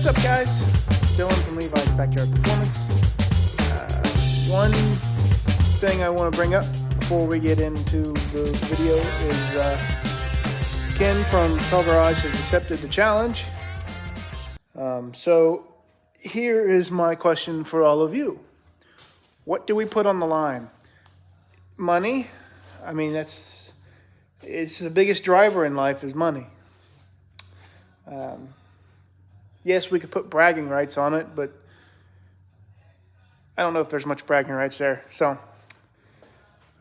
What's up, guys? Dylan from Levi's Backyard Performance. One thing I want to bring up before we get into the video is Ken from Tall Garage has accepted the challenge. So here is my question for all of you. What do we put on the line? Money. I mean, it's the biggest driver in life is money. Yes, we could put bragging rights on it, but I don't know if there's much bragging rights there. So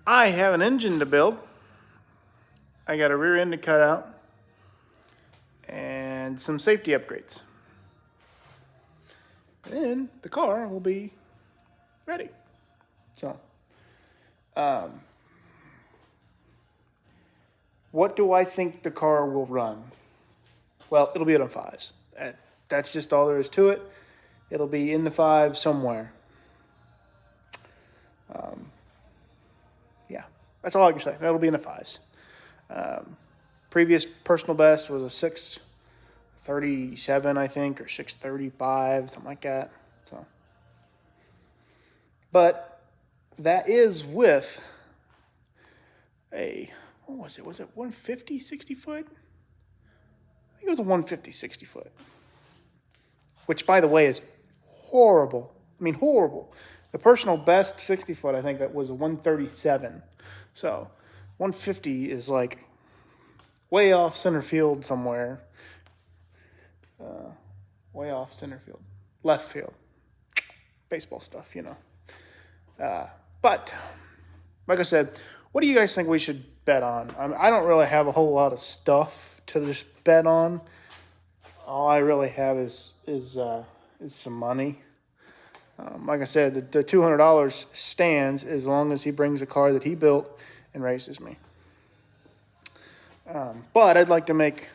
I have an engine to build. I got a rear end to cut out and some safety upgrades. Then the car will be ready. So, what do I think the car will run? Well, it'll be on fives. That's just all there is to it. It'll be in the five somewhere. Yeah, that's all I can say. It'll be in the fives. Previous personal best was a 637, I think, or 635, something like that. So, but that is with a, what was it? Was it 150 60 foot? I think it was a 150 60 foot. Which, by the way, is horrible. I mean, horrible. The personal best 60 foot, I think, that was a 137. So 150 is like way off center field somewhere. Way off center field. Left field. Baseball stuff, you know. But, like I said, what do you guys think we should bet on? I don't really have a whole lot of stuff to just bet on. All I really have is some money. Like I said, the $200 stands as long as he brings a car that he built and races me. But I'd like to make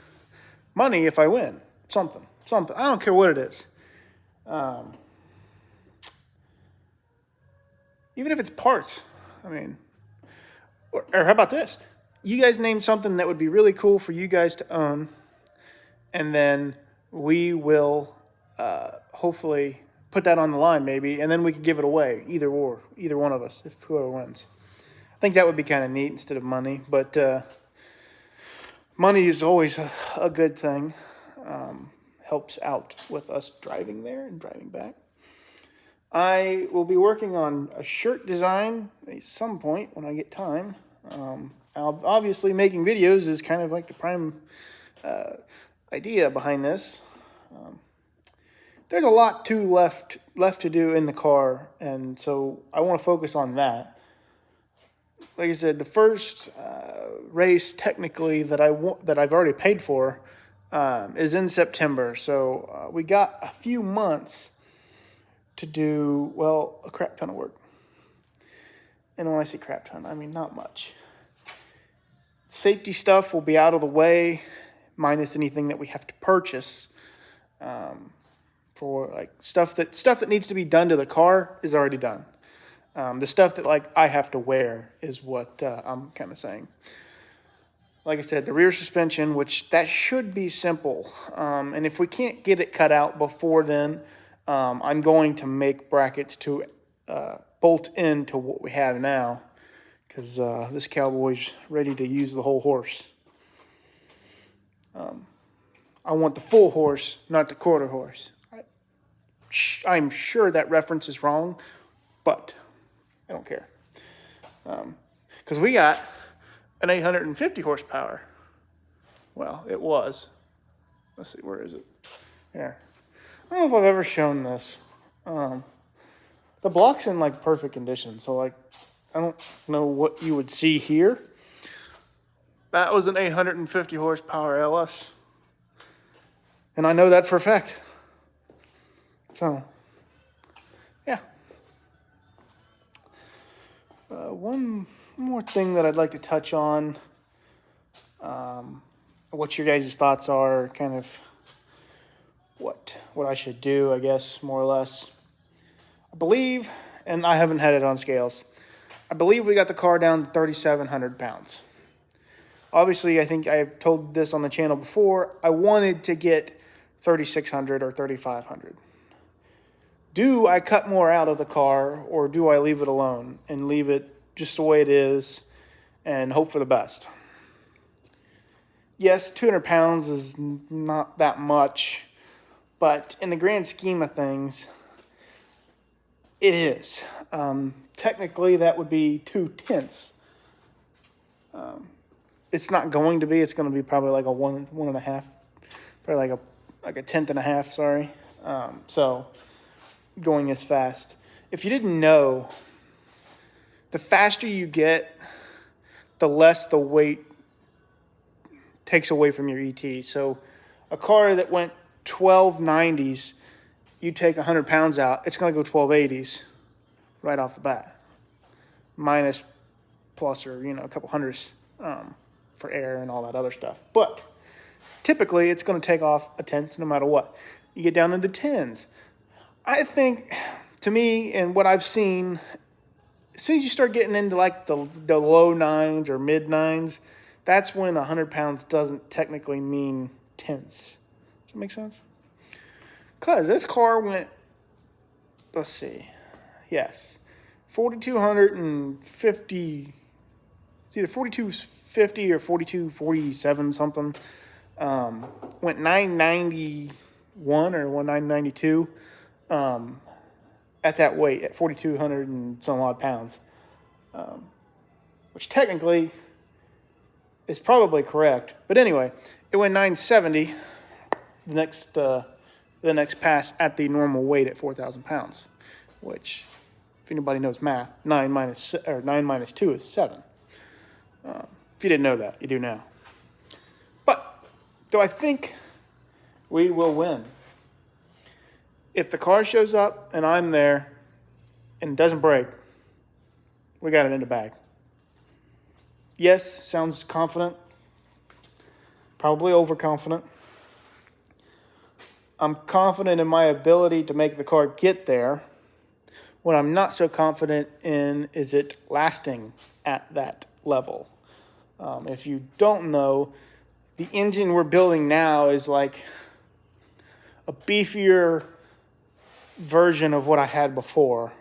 money if I win. Something. I don't care what it is. Even if it's parts. I mean, or how about this? You guys name something that would be really cool for you guys to own. And then we will hopefully put that on the line maybe, and then we could give it away, either one of us, if whoever wins. I think that would be kind of neat instead of money, but money is always a good thing. Helps out with us driving there and driving back. I will be working on a shirt design at some point when I get time. Obviously, making videos is kind of like the prime idea behind this. There's a lot left to do in the car, and so I want to focus on that. Like I said, the first race technically that I've already paid for is in September. So we got a few months to do, well, a crap ton of work. And when I say crap ton, I mean not much. Safety stuff will be out of the way, minus anything that we have to purchase. For like stuff that needs to be done to the car is already done. The stuff that like I have to wear is what I'm kind of saying. Like I said, the rear suspension, which that should be simple. And if we can't get it cut out before then, I'm going to make brackets to bolt into what we have now, because this cowboy's ready to use the whole horse. I want the full horse, not the quarter horse. I'm sure that reference is wrong, but I don't care. Because we got an 850 horsepower. Well, it was. Let's see, where is it? Here. I don't know if I've ever shown this. The block's in like perfect condition, so like I don't know what you would see here. That was an 850 horsepower LS. And I know that for a fact. So, yeah. One more thing that I'd like to touch on. What your guys' thoughts are, kind of what I should do, I guess, more or less. I believe, and I haven't had it on scales, I believe we got the car down to 3,700 pounds. Obviously, I think I've told this on the channel before, I wanted to get 3,600 or 3,500. Do I cut more out of the car, or do I leave it alone and leave it just the way it is and hope for the best? Yes, 200 pounds is not that much, but in the grand scheme of things, it is. Technically, that would be 2/10. It's not going to be. It's going to be probably like a 1.5, probably like a tenth and a half. Sorry. So going as fast. If you didn't know, the faster you get, the less the weight takes away from your ET. So a car that went 1290s, you take 100 pounds out, it's going to go 1280s right off the bat. Minus, plus, or, a couple hundreds for air and all that other stuff. But typically, it's going to take off a tenth no matter what. You get down into tens. I think, to me, and what I've seen, as soon as you start getting into like the low nines or mid nines, that's when 100 pounds doesn't technically mean tenths. Does that make sense? Because this car went, let's see, yes, 4,250, it's either 4,250 or 4,247 something. Went 991 or 992 at that weight, at 4,200 and some odd pounds, which technically is probably correct. But anyway, it went 970 the next pass at the normal weight at 4,000 pounds, which, if anybody knows math, 9 minus 2 is 7. If you didn't know that, you do now. But do I think we will win? If the car shows up and I'm there and doesn't break, we got it in the bag. Yes, sounds confident. Probably overconfident. I'm confident in my ability to make the car get there. What I'm not so confident in is it lasting at that level. If you don't know, the engine we're building now is like a beefier version of what I had before.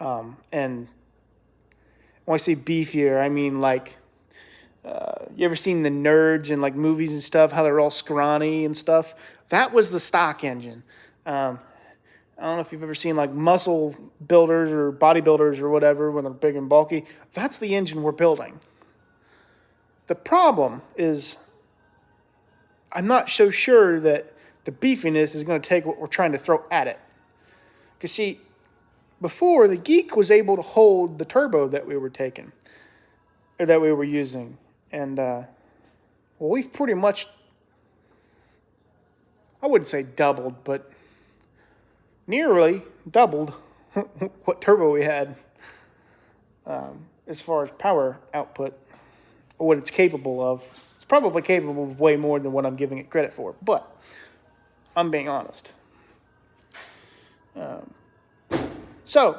And when I say beefier, I mean like, you ever seen the nerds in like movies and stuff, how they're all scrawny and stuff? That was the stock engine. I don't know if you've ever seen like muscle builders or bodybuilders or whatever when they're big and bulky. That's the engine we're building. The problem is I'm not so sure that the beefiness is going to take what we're trying to throw at it. Because see, before, the Geek was able to hold the turbo that we were taking, or that we were using. And, we've pretty much, I wouldn't say doubled, but nearly doubled what turbo we had as far as power output, or what it's capable of. It's probably capable of way more than what I'm giving it credit for, but I'm being honest. So,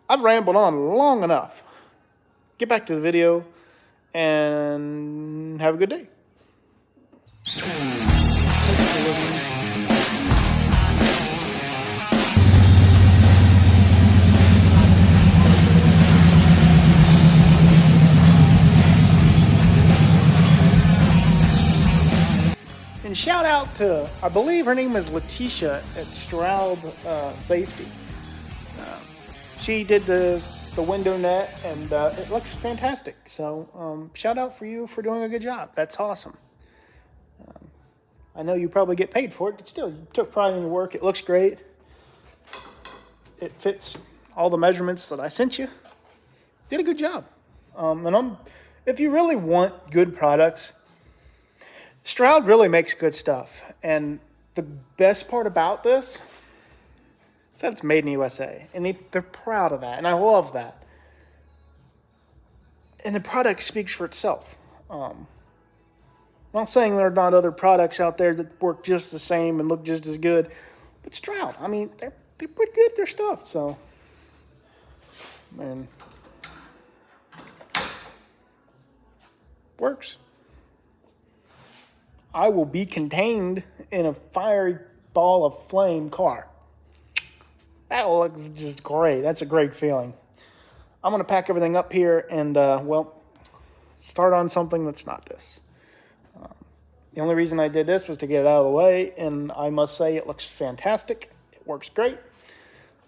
I've rambled on long enough. Get back to the video and have a good day. out to, I believe her name is Letitia at Stroud Safety. She did the window net, and it looks fantastic. So shout out for you for doing a good job. That's awesome. I know you probably get paid for it, but still, you took pride in your work. It looks great. It fits all the measurements that I sent you. Did a good job. If you really want good products, Stroud really makes good stuff. And the best part about this is that it's made in the USA. And they're proud of that. And I love that. And the product speaks for itself. I'm not saying there are not other products out there that work just the same and look just as good. But Stroud, I mean, they're pretty good at their stuff. So, man, works. I will be contained in a fiery ball of flame car. That looks just great. That's a great feeling. I'm going to pack everything up here and, start on something that's not this. The only reason I did this was to get it out of the way, and I must say it looks fantastic. It works great.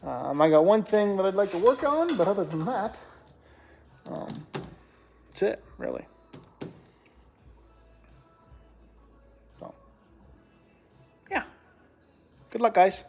I got one thing that I'd like to work on, but other than that, that's it, really. So, yeah. Good luck, guys.